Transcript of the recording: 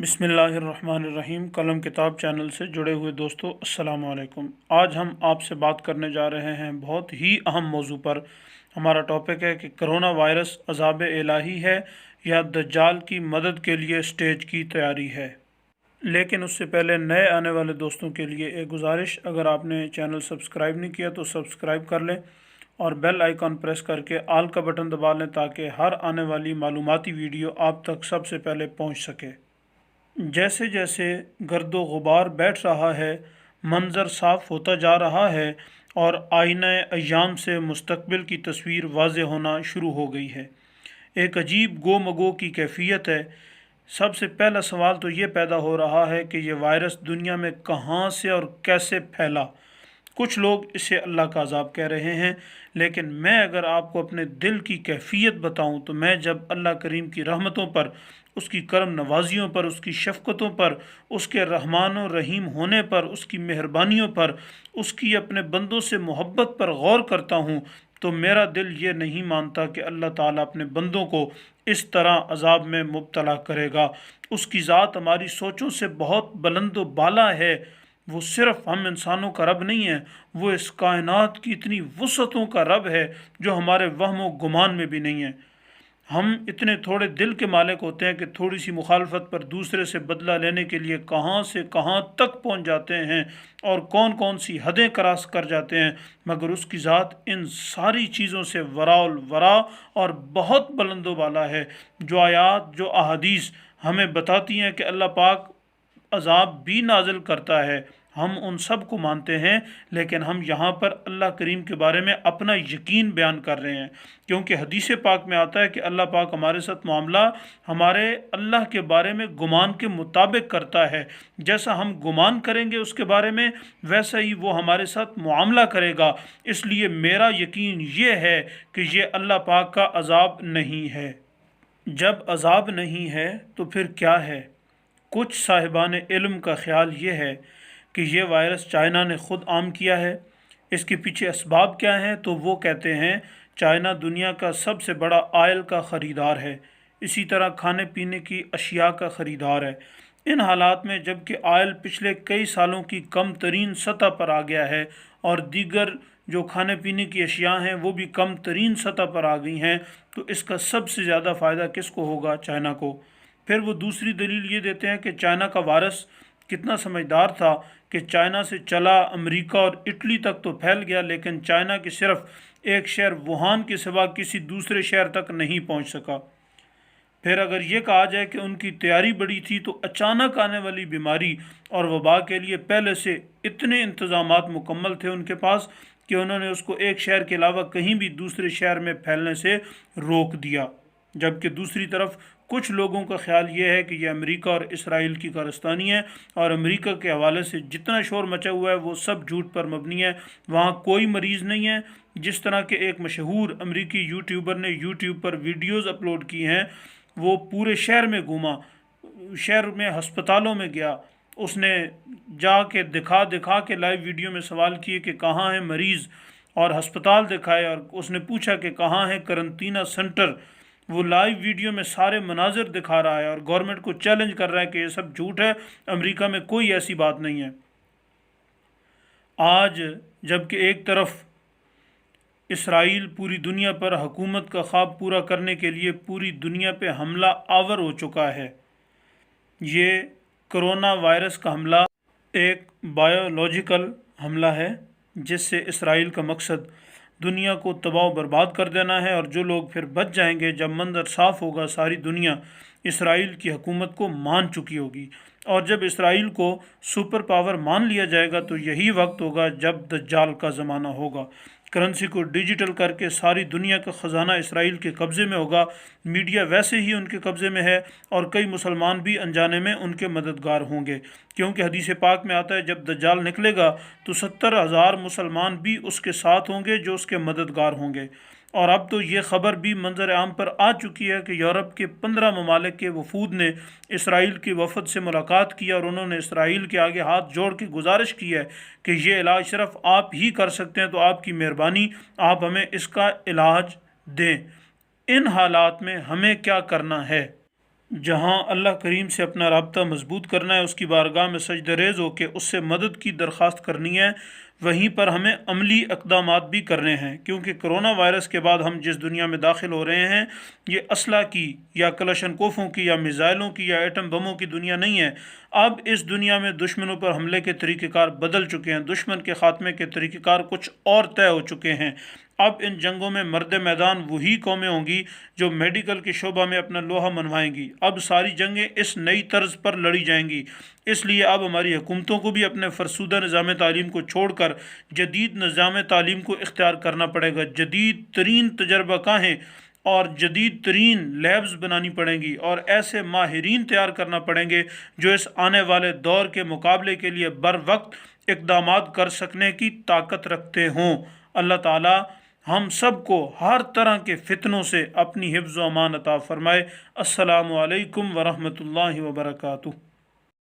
بسم اللہ الرحمن الرحیم قلم کتاب چینل سے جڑے ہوئے دوستو السلام علیکم۔ آج ہم آپ سے بات کرنے جا رہے ہیں بہت ہی اہم موضوع پر۔ ہمارا ٹاپک ہے کہ کرونا وائرس عذاب الہی ہے یا دجال کی مدد کے لیے سٹیج کی تیاری ہے۔ لیکن اس سے پہلے نئے آنے والے دوستوں کے لیے ایک گزارش، اگر آپ نے چینل سبسکرائب نہیں کیا تو سبسکرائب کر لیں اور بیل آئیکن پریس کر کے آل کا بٹن دبا لیں تاکہ ہر آنے والی معلوماتی ویڈیو آپ تک سب سے پہلے پہنچ سکے۔ جیسے جیسے گرد و غبار بیٹھ رہا ہے، منظر صاف ہوتا جا رہا ہے اور آئینہ ایام سے مستقبل کی تصویر واضح ہونا شروع ہو گئی ہے۔ ایک عجیب گو مگو کی کیفیت ہے۔ سب سے پہلا سوال تو یہ پیدا ہو رہا ہے کہ یہ وائرس دنیا میں کہاں سے اور کیسے پھیلا۔ کچھ لوگ اسے اللہ کا عذاب کہہ رہے ہیں، لیکن میں اگر آپ کو اپنے دل کی کیفیت بتاؤں تو میں جب اللہ کریم کی رحمتوں پر، اس کی کرم نوازیوں پر، اس کی شفقتوں پر، اس کے رحمان و رحیم ہونے پر، اس کی مہربانیوں پر، اس کی اپنے بندوں سے محبت پر غور کرتا ہوں تو میرا دل یہ نہیں مانتا کہ اللہ تعالیٰ اپنے بندوں کو اس طرح عذاب میں مبتلا کرے گا۔ اس کی ذات ہماری سوچوں سے بہت بلند و بالا ہے۔ وہ صرف ہم انسانوں کا رب نہیں ہے، وہ اس کائنات کی اتنی وسعتوں کا رب ہے جو ہمارے وہم و گمان میں بھی نہیں ہے۔ ہم اتنے تھوڑے دل کے مالک ہوتے ہیں کہ تھوڑی سی مخالفت پر دوسرے سے بدلہ لینے کے لیے کہاں سے کہاں تک پہنچ جاتے ہیں اور کون کون سی حدیں کراس کر جاتے ہیں، مگر اس کی ذات ان ساری چیزوں سے وراء الورا اور بہت بلند و بالا ہے۔ جو آیات، جو احادیث ہمیں بتاتی ہیں کہ اللہ پاک عذاب بھی نازل کرتا ہے، ہم ان سب کو مانتے ہیں، لیکن ہم یہاں پر اللہ کریم کے بارے میں اپنا یقین بیان کر رہے ہیں، کیونکہ حدیث پاک میں آتا ہے کہ اللہ پاک ہمارے ساتھ معاملہ ہمارے اللہ کے بارے میں گمان کے مطابق کرتا ہے۔ جیسا ہم گمان کریں گے اس کے بارے میں، ویسا ہی وہ ہمارے ساتھ معاملہ کرے گا۔ اس لیے میرا یقین یہ ہے کہ یہ اللہ پاک کا عذاب نہیں ہے۔ جب عذاب نہیں ہے تو پھر کیا ہے؟ کچھ صاحبان علم کا خیال یہ ہے کہ یہ وائرس چائنا نے خود عام کیا ہے۔ اس کے پیچھے اسباب کیا ہیں؟ تو وہ کہتے ہیں چائنا دنیا کا سب سے بڑا آئل کا خریدار ہے، اسی طرح کھانے پینے کی اشیاء کا خریدار ہے۔ ان حالات میں جب کہ آئل پچھلے کئی سالوں کی کم ترین سطح پر آ گیا ہے اور دیگر جو کھانے پینے کی اشیاء ہیں وہ بھی کم ترین سطح پر آ گئی ہیں، تو اس کا سب سے زیادہ فائدہ کس کو ہوگا؟ چائنا کو۔ پھر وہ دوسری دلیل یہ دیتے ہیں کہ چائنا کا وائرس کتنا سمجھدار تھا کہ چائنا سے چلا امریکہ اور اٹلی تک تو پھیل گیا، لیکن چائنا کے صرف ایک شہر ووہان کے سوا کسی دوسرے شہر تک نہیں پہنچ سکا۔ پھر اگر یہ کہا جائے کہ ان کی تیاری بڑی تھی، تو اچانک آنے والی بیماری اور وبا کے لیے پہلے سے اتنے انتظامات مکمل تھے ان کے پاس کہ انہوں نے اس کو ایک شہر کے علاوہ کہیں بھی دوسرے شہر میں پھیلنے سے روک دیا۔ جبکہ دوسری طرف کچھ لوگوں کا خیال یہ ہے کہ یہ امریکہ اور اسرائیل کی کارستانی ہے، اور امریکہ کے حوالے سے جتنا شور مچا ہوا ہے وہ سب جھوٹ پر مبنی ہے۔ وہاں کوئی مریض نہیں ہے۔ جس طرح کہ ایک مشہور امریکی یوٹیوبر نے یوٹیوب پر ویڈیوز اپلوڈ کی ہیں، وہ پورے شہر میں گھوما، شہر میں ہسپتالوں میں گیا، اس نے جا کے دکھا کے لائیو ویڈیو میں سوال کیے کہ کہاں ہے مریض، اور ہسپتال دکھائے، اور اس نے پوچھا کہ کہاں ہے قرنطینہ سینٹر۔ وہ لائیو ویڈیو میں سارے مناظر دکھا رہا ہے اور گورنمنٹ کو چیلنج کر رہا ہے کہ یہ سب جھوٹ ہے، امریکہ میں کوئی ایسی بات نہیں ہے۔ آج جب کہ ایک طرف اسرائیل پوری دنیا پر حکومت کا خواب پورا کرنے کے لیے پوری دنیا پہ حملہ آور ہو چکا ہے، یہ کرونا وائرس کا حملہ ایک بایولوجیکل حملہ ہے جس سے اسرائیل کا مقصد دنیا کو تباہ و برباد کر دینا ہے، اور جو لوگ پھر بچ جائیں گے، جب منظر صاف ہوگا ساری دنیا اسرائیل کی حکومت کو مان چکی ہوگی، اور جب اسرائیل کو سپر پاور مان لیا جائے گا تو یہی وقت ہوگا جب دجال کا زمانہ ہوگا۔ کرنسی کو ڈیجیٹل کر کے ساری دنیا کا خزانہ اسرائیل کے قبضے میں ہوگا۔ میڈیا ویسے ہی ان کے قبضے میں ہے، اور کئی مسلمان بھی انجانے میں ان کے مددگار ہوں گے، کیونکہ حدیث پاک میں آتا ہے جب دجال نکلے گا تو 70,000 مسلمان بھی اس کے ساتھ ہوں گے جو اس کے مددگار ہوں گے۔ اور اب تو یہ خبر بھی منظر عام پر آ چکی ہے کہ یورپ کے 15 ممالک کے وفود نے اسرائیل کے وفد سے ملاقات کی، اور انہوں نے اسرائیل کے آگے ہاتھ جوڑ کے گزارش کی ہے کہ یہ علاج صرف آپ ہی کر سکتے ہیں، تو آپ کی مہربانی، آپ ہمیں اس کا علاج دیں۔ ان حالات میں ہمیں کیا کرنا ہے؟ جہاں اللہ کریم سے اپنا رابطہ مضبوط کرنا ہے، اس کی بارگاہ میں سجدہ ریز ہو کے اس سے مدد کی درخواست کرنی ہے، وہیں پر ہمیں عملی اقدامات بھی کرنے ہیں، کیونکہ کرونا وائرس کے بعد ہم جس دنیا میں داخل ہو رہے ہیں یہ اسلحہ کی یا کلشن کوفوں کی یا میزائلوں کی یا ایٹم بموں کی دنیا نہیں ہے۔ اب اس دنیا میں دشمنوں پر حملے کے طریقہ کار بدل چکے ہیں، دشمن کے خاتمے کے طریقہ کار کچھ اور طے ہو چکے ہیں۔ اب ان جنگوں میں مرد میدان وہی قومیں ہوں گی جو میڈیکل کے شعبہ میں اپنا لوہا منوائیں گی۔ اب ساری جنگیں اس نئی طرز پر لڑی جائیں گی، اس لیے اب ہماری حکومتوں کو بھی اپنے فرسودہ نظام تعلیم کو چھوڑ کر جدید نظام تعلیم کو اختیار کرنا پڑے گا۔ جدید ترین تجربہ گاہیں اور جدید ترین لیبز بنانی پڑیں گی، اور ایسے ماہرین تیار کرنا پڑیں گے جو اس آنے والے دور کے مقابلے کے لیے بر وقت اقدامات کر سکنے کی طاقت رکھتے ہوں۔ اللہ تعالی ہم سب کو ہر طرح کے فتنوں سے اپنی حفظ و امان عطا فرمائے۔ السلام علیکم ورحمۃ اللہ وبرکاتہ۔